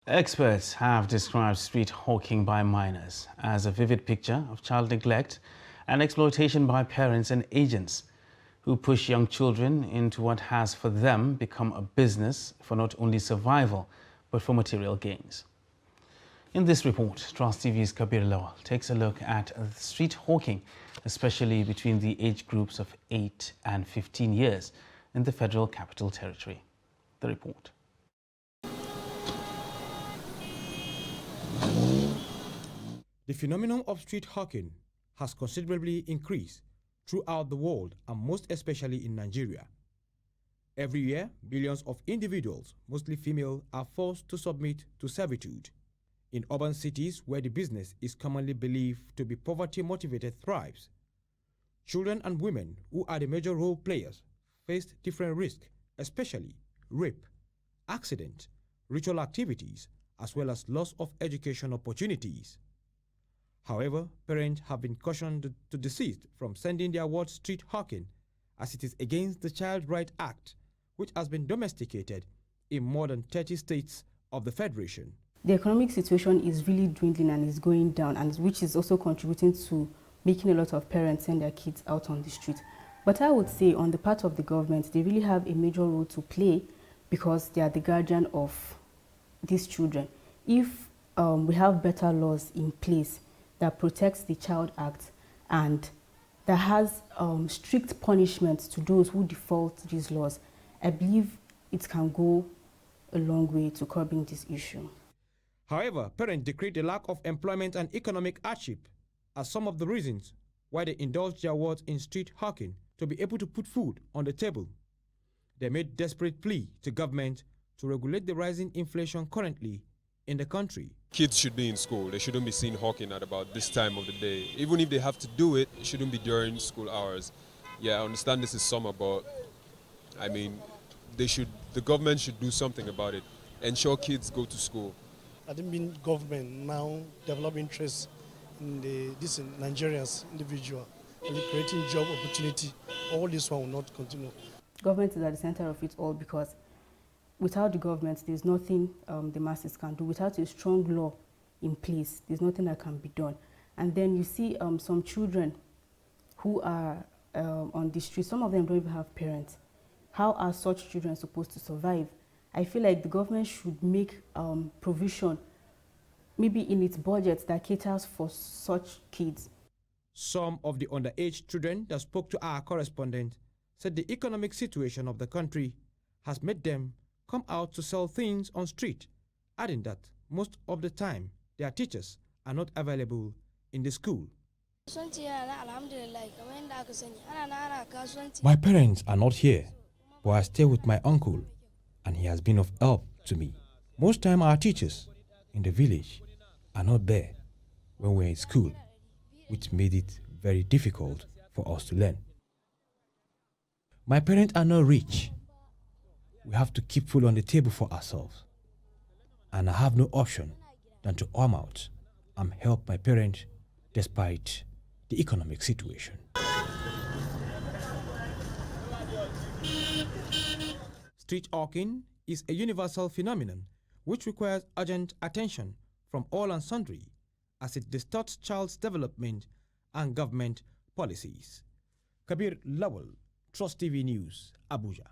Experts have described street hawking by minors as a vivid picture of child neglect and exploitation by parents and agents who push young children into what has for them become a business for not only survival but for material gains. In this report, Trust TV's Kabir Lawal takes a look at street hawking, especially between the age groups of 8 and 15 years in the Federal Capital Territory. The report. The phenomenon of street hawking has considerably increased throughout the world and most especially in Nigeria. Every year, billions of individuals, mostly female, are forced to submit to servitude. In urban cities where the business is commonly believed to be poverty-motivated thrives, children and women, who are the major role players, face different risks, especially rape, accident, ritual activities, as well as loss of education opportunities. However, parents have been cautioned to desist from sending their ward street hawking, as it is against the Child Rights Act, which has been domesticated in more than 30 states of the Federation. The economic situation is really dwindling and is going down, and which is also contributing to making a lot of parents send their kids out on the street. But I would say on the part of the government, they really have a major role to play because they are the guardian of these children. If we have better laws in place that protects the Child Act and that has strict punishments to those who default these laws, I believe it can go a long way to curbing this issue. However, parents decree the lack of employment and economic hardship as some of the reasons why they indulge their wards in street hawking to be able to put food on the table. They made desperate plea to government to regulate the rising inflation currently in the country. Kids should be in school. They shouldn't be seen hawking at about this time of the day. Even if they have to do it, it shouldn't be during school hours. Yeah, I understand this is summer, but I mean, the government should do something about it. Ensure kids go to school. I think being government now develop interest in this Nigerians individual and creating job opportunity. All this one will not continue. Government is at the center of it all because without the government, there's nothing the masses can do. Without a strong law in place, there's nothing that can be done. And then you see some children who are on the street. Some of them don't even have parents. How are such children supposed to survive? I feel like the government should make provision, maybe in its budget, that caters for such kids. Some of the underage children that spoke to our correspondent said the economic situation of the country has made them come out to sell things on street, adding that most of the time their teachers are not available in the school. My parents are not here, but I stay with my uncle, and he has been of help to me. Most time our teachers in the village are not there when we're in school, which made it very difficult for us to learn. My parents are not rich. We have to keep food on the table for ourselves. And I have no option than to arm out and help my parents despite the economic situation. Street hawking is a universal phenomenon which requires urgent attention from all and sundry as it distorts child's development and government policies. Kabir Lawal, Trust TV News, Abuja.